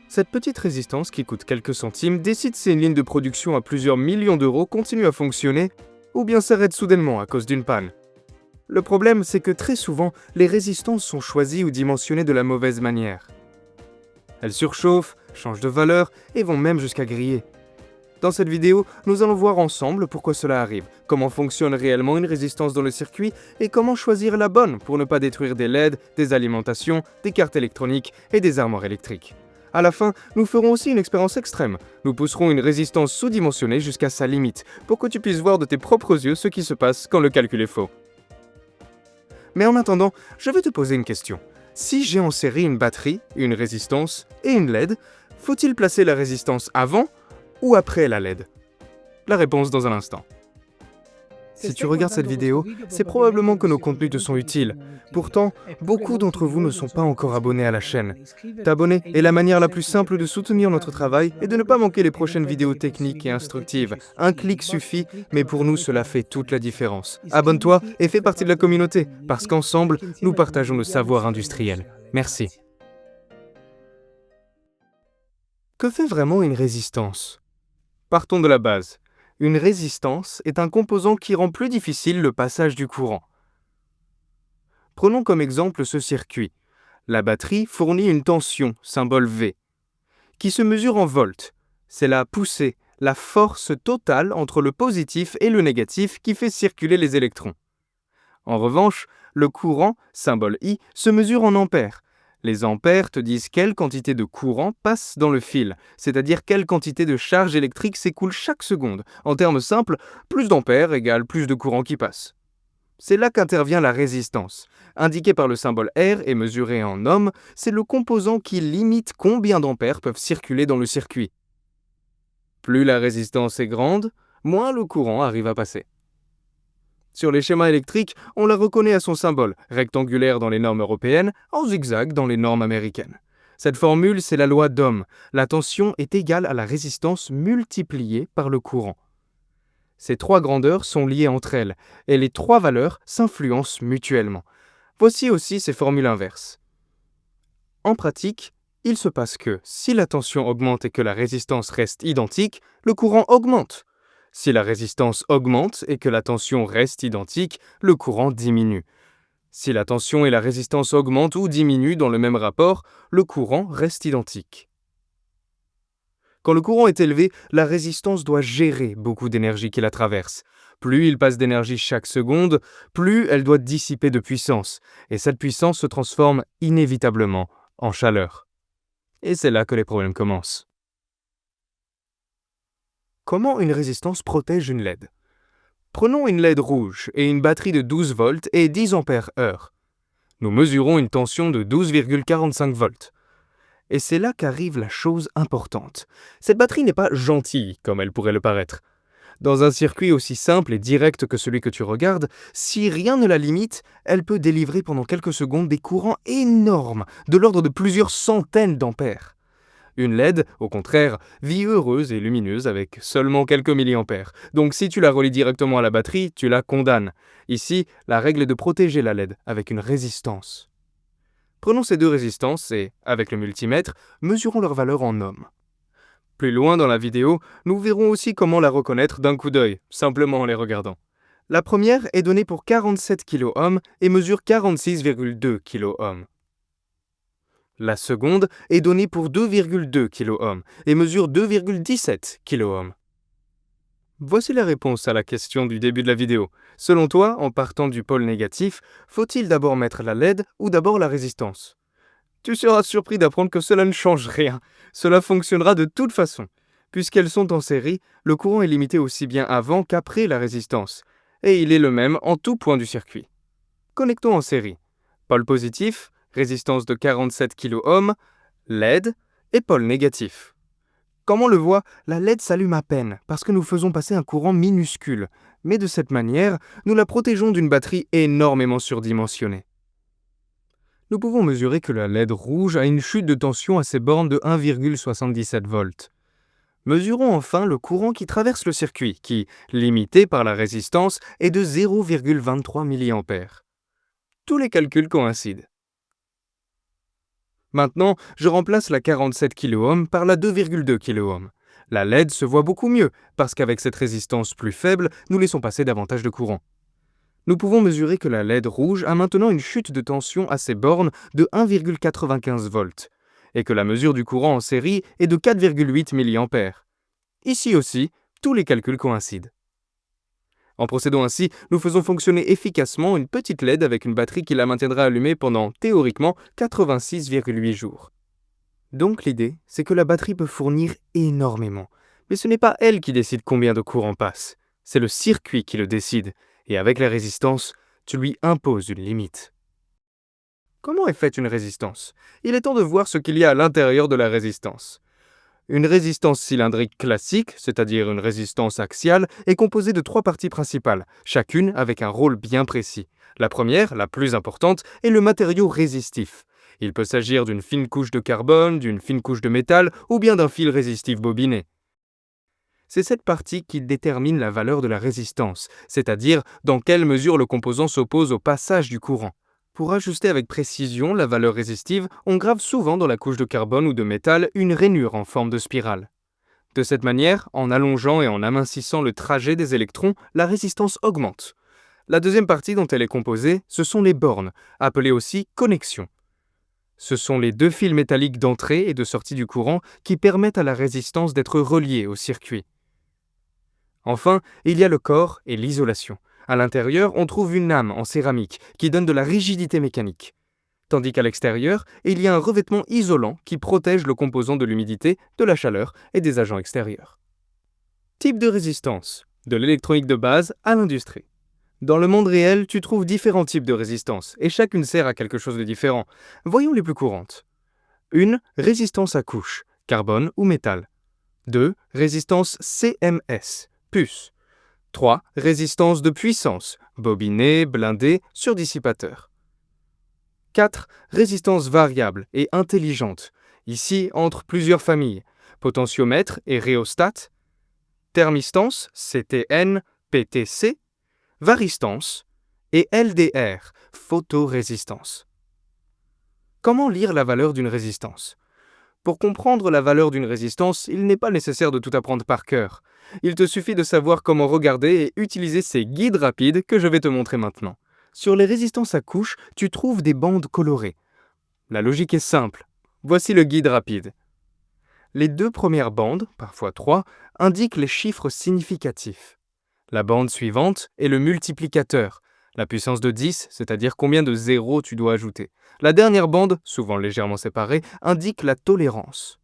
Cette petite résistance qui coûte quelques centimes décide si une ligne de production à plusieurs millions d'euros continue à fonctionner ou bien s'arrête soudainement à cause d'une panne. Le problème, c'est que très souvent, les résistances sont choisies ou dimensionnées de la mauvaise manière. Elles surchauffent, changent de valeur et vont même jusqu'à griller. Dans cette vidéo, nous allons voir ensemble pourquoi cela arrive, comment fonctionne réellement une résistance dans le circuit et comment choisir la bonne pour ne pas détruire des LED, des alimentations, des cartes électroniques et des armoires électriques. À la fin, nous ferons aussi une expérience extrême. Nous pousserons une résistance sous-dimensionnée jusqu'à sa limite pour que tu puisses voir de tes propres yeux ce qui se passe quand le calcul est faux. Mais en attendant, je vais te poser une question. Si j'ai en série une batterie, une résistance et une LED, faut-il placer la résistance avant ou après la LED? La réponse dans un instant. Si tu regardes cette vidéo, c'est probablement que nos contenus te sont utiles. Pourtant, beaucoup d'entre vous ne sont pas encore abonnés à la chaîne. T'abonner est la manière la plus simple de soutenir notre travail et de ne pas manquer les prochaines vidéos techniques et instructives. Un clic suffit, mais pour nous, cela fait toute la différence. Abonne-toi et fais partie de la communauté, parce qu'ensemble, nous partageons le savoir industriel. Merci. Que fait vraiment une résistance? Partons de la base. Une résistance est un composant qui rend plus difficile le passage du courant. Prenons comme exemple ce circuit. La batterie fournit une tension, symbole V, qui se mesure en volts. C'est la poussée, la force totale entre le positif et le négatif qui fait circuler les électrons. En revanche, le courant, symbole I, se mesure en ampères. Les ampères te disent quelle quantité de courant passe dans le fil, c'est-à-dire quelle quantité de charge électrique s'écoule chaque seconde. En termes simples, plus d'ampères égale plus de courant qui passe. C'est là qu'intervient la résistance. Indiquée par le symbole R et mesurée en ohms, c'est le composant qui limite combien d'ampères peuvent circuler dans le circuit. Plus la résistance est grande, moins le courant arrive à passer. Sur les schémas électriques, on la reconnaît à son symbole, rectangulaire dans les normes européennes, en zigzag dans les normes américaines. Cette formule, c'est la loi d'Ohm. La tension est égale à la résistance multipliée par le courant. Ces trois grandeurs sont liées entre elles, et les trois valeurs s'influencent mutuellement. Voici aussi ces formules inverses. En pratique, il se passe que si la tension augmente et que la résistance reste identique, le courant augmente. Si la résistance augmente et que la tension reste identique, le courant diminue. Si la tension et la résistance augmentent ou diminuent dans le même rapport, le courant reste identique. Quand le courant est élevé, la résistance doit gérer beaucoup d'énergie qui la traverse. Plus il passe d'énergie chaque seconde, plus elle doit dissiper de puissance. Et cette puissance se transforme inévitablement en chaleur. Et c'est là que les problèmes commencent. Comment une résistance protège une LED? Prenons une LED rouge et une batterie de 12 volts et 10 ampères heure. Nous mesurons une tension de 12,45 volts. Et c'est là qu'arrive la chose importante. Cette batterie n'est pas gentille, comme elle pourrait le paraître. Dans un circuit aussi simple et direct que celui que tu regardes, si rien ne la limite, elle peut délivrer pendant quelques secondes des courants énormes, de l'ordre de plusieurs centaines d'ampères. Une LED, au contraire, vit heureuse et lumineuse avec seulement quelques milliampères. Donc si tu la relis directement à la batterie, tu la condamnes. Ici, la règle est de protéger la LED avec une résistance. Prenons ces deux résistances et, avec le multimètre, mesurons leur valeur en ohms. Plus loin dans la vidéo, nous verrons aussi comment la reconnaître d'un coup d'œil, simplement en les regardant. La première est donnée pour 47 kΩ et mesure 46,2 kΩ. La seconde est donnée pour 2,2 kΩ et mesure 2,17 kΩ. Voici la réponse à la question du début de la vidéo. Selon toi, en partant du pôle négatif, faut-il d'abord mettre la LED ou d'abord la résistance? Tu seras surpris d'apprendre que cela ne change rien. Cela fonctionnera de toute façon. Puisqu'elles sont en série, le courant est limité aussi bien avant qu'après la résistance. Et il est le même en tout point du circuit. Connectons en série. Pôle positif, résistance de 47 kΩ, LED et pôle négatif. Comme on le voit, la LED s'allume à peine parce que nous faisons passer un courant minuscule. Mais de cette manière, nous la protégeons d'une batterie énormément surdimensionnée. Nous pouvons mesurer que la LED rouge a une chute de tension à ses bornes de 1,77 volts. Mesurons enfin le courant qui traverse le circuit, qui, limité par la résistance, est de 0,23 mA. Tous les calculs coïncident. Maintenant, je remplace la 47 kΩ par la 2,2 kΩ. La LED se voit beaucoup mieux, parce qu'avec cette résistance plus faible, nous laissons passer davantage de courant. Nous pouvons mesurer que la LED rouge a maintenant une chute de tension à ses bornes de 1,95 volts, et que la mesure du courant en série est de 4,8 mA. Ici aussi, tous les calculs coïncident. En procédant ainsi, nous faisons fonctionner efficacement une petite LED avec une batterie qui la maintiendra allumée pendant, théoriquement, 86,8 jours. Donc l'idée, c'est que la batterie peut fournir énormément. Mais ce n'est pas elle qui décide combien de courant passe. C'est le circuit qui le décide. Et avec la résistance, tu lui imposes une limite. Comment est faite une résistance? Il est temps de voir ce qu'il y a à l'intérieur de la résistance. Une résistance cylindrique classique, c'est-à-dire une résistance axiale, est composée de 3 parties principales, chacune avec un rôle bien précis. La première, la plus importante, est le matériau résistif. Il peut s'agir d'une fine couche de carbone, d'une fine couche de métal ou bien d'un fil résistif bobiné. C'est cette partie qui détermine la valeur de la résistance, c'est-à-dire dans quelle mesure le composant s'oppose au passage du courant. Pour ajuster avec précision la valeur résistive, on grave souvent dans la couche de carbone ou de métal une rainure en forme de spirale. De cette manière, en allongeant et en amincissant le trajet des électrons, la résistance augmente. La deuxième partie dont elle est composée, ce sont les bornes, appelées aussi connexions. Ce sont les 2 fils métalliques d'entrée et de sortie du courant qui permettent à la résistance d'être reliée au circuit. Enfin, il y a le corps et l'isolation. À l'intérieur, on trouve une lame en céramique qui donne de la rigidité mécanique. Tandis qu'à l'extérieur, il y a un revêtement isolant qui protège le composant de l'humidité, de la chaleur et des agents extérieurs. Type de résistance, de l'électronique de base à l'industrie. Dans le monde réel, tu trouves différents types de résistance et chacune sert à quelque chose de différent. Voyons les plus courantes. 1. Résistance à couche, carbone ou métal. 2. Résistance CMS, puce. 3. Résistance de puissance, bobiné, blindé, surdissipateur. 4. Résistance variable et intelligente, ici entre plusieurs familles, potentiomètre et rhéostat, thermistance, CTN, PTC, varistance et LDR, photorésistance. Comment lire la valeur d'une résistance? Pour comprendre la valeur d'une résistance, il n'est pas nécessaire de tout apprendre par cœur. Il te suffit de savoir comment regarder et utiliser ces guides rapides que je vais te montrer maintenant. Sur les résistances à couche, tu trouves des bandes colorées. La logique est simple. Voici le guide rapide. Les 2 premières bandes, parfois 3, indiquent les chiffres significatifs. La bande suivante est le multiplicateur, la puissance de 10, c'est-à-dire combien de zéros tu dois ajouter. La dernière bande, souvent légèrement séparée, indique la tolérance.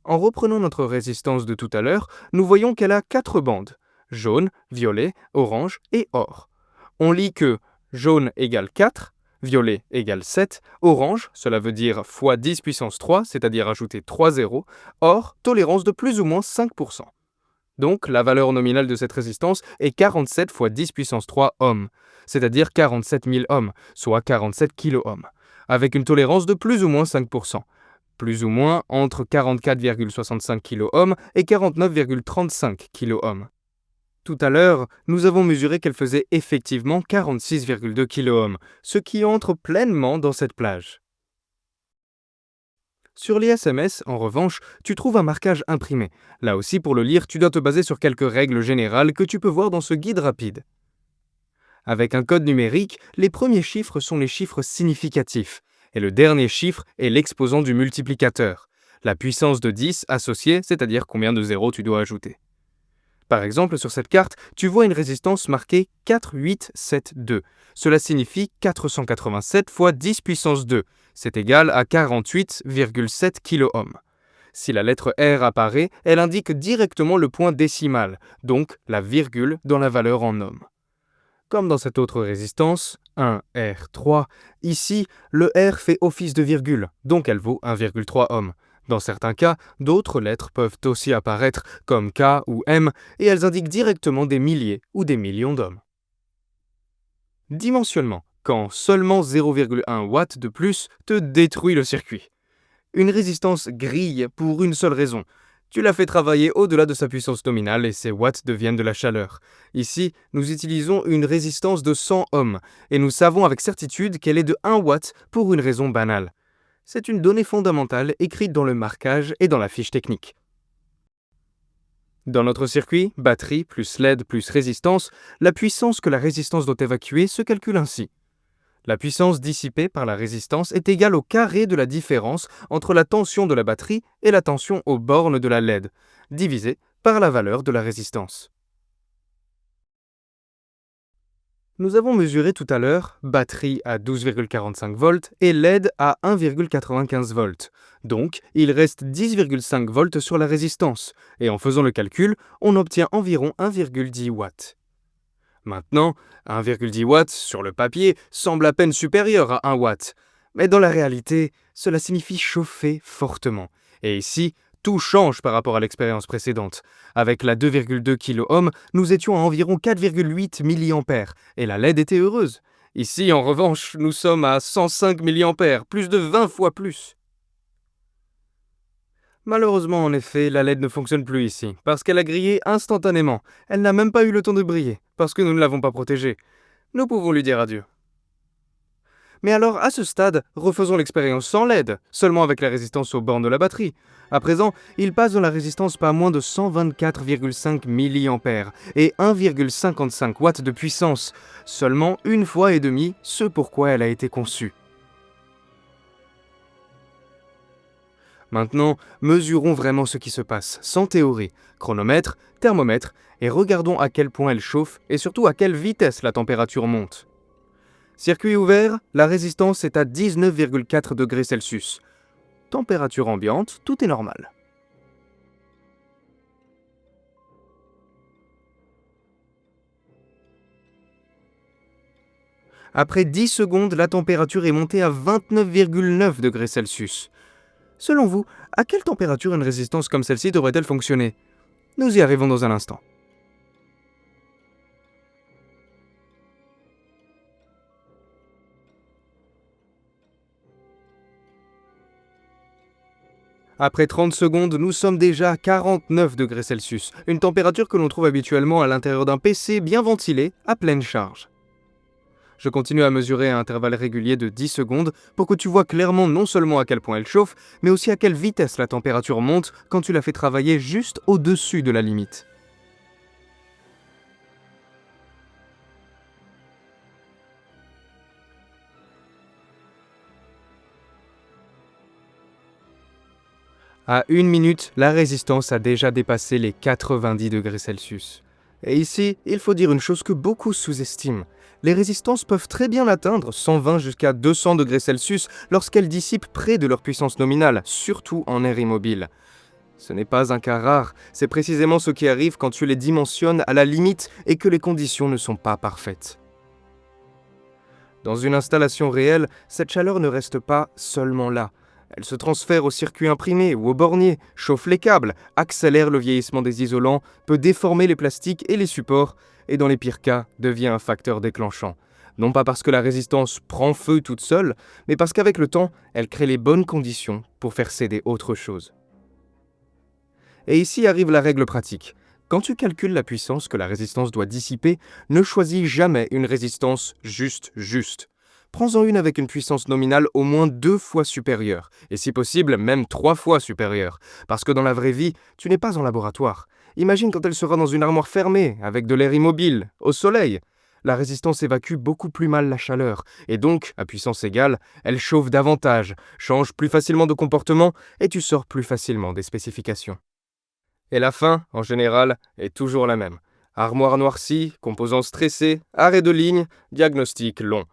En reprenant notre résistance de tout à l'heure, nous voyons qu'elle a 4 bandes, jaune, violet, orange et or. On lit que jaune égale 4, violet égale 7, orange, cela veut dire fois 10 puissance 3, c'est-à-dire ajouter 3 zéros, or, tolérance de plus ou moins 5%. Donc, la valeur nominale de cette résistance est 47 fois 10 puissance 3 ohms, c'est-à-dire 47 000 ohms, soit 47 kiloohms, avec une tolérance de plus ou moins 5%. Plus ou moins entre 44,65 kiloohms et 49,35 kiloohms. Tout à l'heure, nous avons mesuré qu'elle faisait effectivement 46,2 kiloohms, ce qui entre pleinement dans cette plage. Sur les SMS, en revanche, tu trouves un marquage imprimé. Là aussi, pour le lire, tu dois te baser sur quelques règles générales que tu peux voir dans ce guide rapide. Avec un code numérique, les premiers chiffres sont les chiffres significatifs, et le dernier chiffre est l'exposant du multiplicateur, la puissance de 10 associée, c'est-à-dire combien de zéros tu dois ajouter. Par exemple, sur cette carte, tu vois une résistance marquée 4872. Cela signifie 487 fois 10 puissance 2. C'est égal à 48,7 kiloohms. Si la lettre R apparaît, elle indique directement le point décimal, donc la virgule dans la valeur en ohms. Comme dans cette autre résistance, 1R3, ici, le R fait office de virgule, donc elle vaut 1,3 ohm. Dans certains cas, d'autres lettres peuvent aussi apparaître, comme K ou M, et elles indiquent directement des milliers ou des millions d'ohms. Dimensionnement, quand seulement 0,1 watts de plus te détruit le circuit. Une résistance grille pour une seule raison. Tu l'as fait travailler au-delà de sa puissance nominale et ces watts deviennent de la chaleur. Ici, nous utilisons une résistance de 100 ohms et nous savons avec certitude qu'elle est de 1 watt pour une raison banale. C'est une donnée fondamentale écrite dans le marquage et dans la fiche technique. Dans notre circuit, batterie plus LED plus résistance, la puissance que la résistance doit évacuer se calcule ainsi. La puissance dissipée par la résistance est égale au carré de la différence entre la tension de la batterie et la tension aux bornes de la LED, divisé par la valeur de la résistance. Nous avons mesuré tout à l'heure batterie à 12,45 volts et LED à 1,95 volts. Donc, il reste 10,5 volts sur la résistance, et en faisant le calcul, on obtient environ 1,10 watts. Maintenant, 1,10 watts sur le papier semble à peine supérieur à 1 watt, mais dans la réalité, cela signifie chauffer fortement. Et ici, tout change par rapport à l'expérience précédente. Avec la 2,2 kΩ, nous étions à environ 4,8 mA, et la LED était heureuse. Ici, en revanche, nous sommes à 105 mA, plus de 20 fois plus. Malheureusement, en effet, la LED ne fonctionne plus ici, parce qu'elle a grillé instantanément. Elle n'a même pas eu le temps de briller, parce que nous ne l'avons pas protégée. Nous pouvons lui dire adieu. Mais alors, à ce stade, refaisons l'expérience sans LED, seulement avec la résistance aux bornes de la batterie. À présent, il passe dans la résistance pas moins de 124,5 mA et 1,55 watts de puissance, seulement une fois et demie ce pourquoi elle a été conçue. Maintenant, mesurons vraiment ce qui se passe, sans théorie, chronomètre, thermomètre, et regardons à quel point elle chauffe et surtout à quelle vitesse la température monte. Circuit ouvert, la résistance est à 19,4 degrés Celsius. Température ambiante, tout est normal. Après 10 secondes, la température est montée à 29,9 degrés Celsius. Selon vous, à quelle température une résistance comme celle-ci devrait-elle fonctionner? Nous y arrivons dans un instant. Après 30 secondes, nous sommes déjà à 49 degrés Celsius, une température que l'on trouve habituellement à l'intérieur d'un PC bien ventilé, à pleine charge. Je continue à mesurer à intervalles réguliers de 10 secondes pour que tu vois clairement non seulement à quel point elle chauffe, mais aussi à quelle vitesse la température monte quand tu la fais travailler juste au-dessus de la limite. À 1 minute, la résistance a déjà dépassé les 90 degrés Celsius. Et ici, il faut dire une chose que beaucoup sous-estiment. Les résistances peuvent très bien atteindre 120 jusqu'à 200 degrés Celsius lorsqu'elles dissipent près de leur puissance nominale, surtout en air immobile. Ce n'est pas un cas rare, c'est précisément ce qui arrive quand tu les dimensionnes à la limite et que les conditions ne sont pas parfaites. Dans une installation réelle, cette chaleur ne reste pas seulement là. Elle se transfère au circuit imprimé ou au bornier, chauffe les câbles, accélère le vieillissement des isolants, peut déformer les plastiques et les supports, et dans les pires cas, devient un facteur déclenchant. Non pas parce que la résistance prend feu toute seule, mais parce qu'avec le temps, elle crée les bonnes conditions pour faire céder autre chose. Et ici arrive la règle pratique. Quand tu calcules la puissance que la résistance doit dissiper, ne choisis jamais une résistance juste. Prends-en une avec une puissance nominale au moins 2 fois supérieure, et si possible même 3 fois supérieure, parce que dans la vraie vie, tu n'es pas en laboratoire. Imagine quand elle sera dans une armoire fermée, avec de l'air immobile, au soleil. La résistance évacue beaucoup plus mal la chaleur, et donc, à puissance égale, elle chauffe davantage, change plus facilement de comportement, et tu sors plus facilement des spécifications. Et la fin, en général, est toujours la même. Armoire noircie, composants stressés, arrêt de ligne, diagnostic long.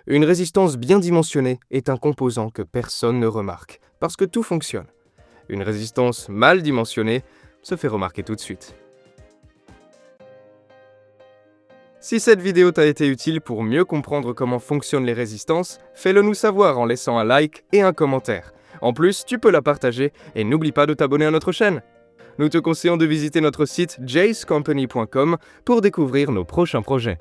Une résistance bien dimensionnée est un composant que personne ne remarque, parce que tout fonctionne. Une résistance mal dimensionnée se fait remarquer tout de suite. Si cette vidéo t'a été utile pour mieux comprendre comment fonctionnent les résistances, fais-le nous savoir en laissant un like et un commentaire. En plus, tu peux la partager et n'oublie pas de t'abonner à notre chaîne. Nous te conseillons de visiter notre site jacecompany.com pour découvrir nos prochains projets.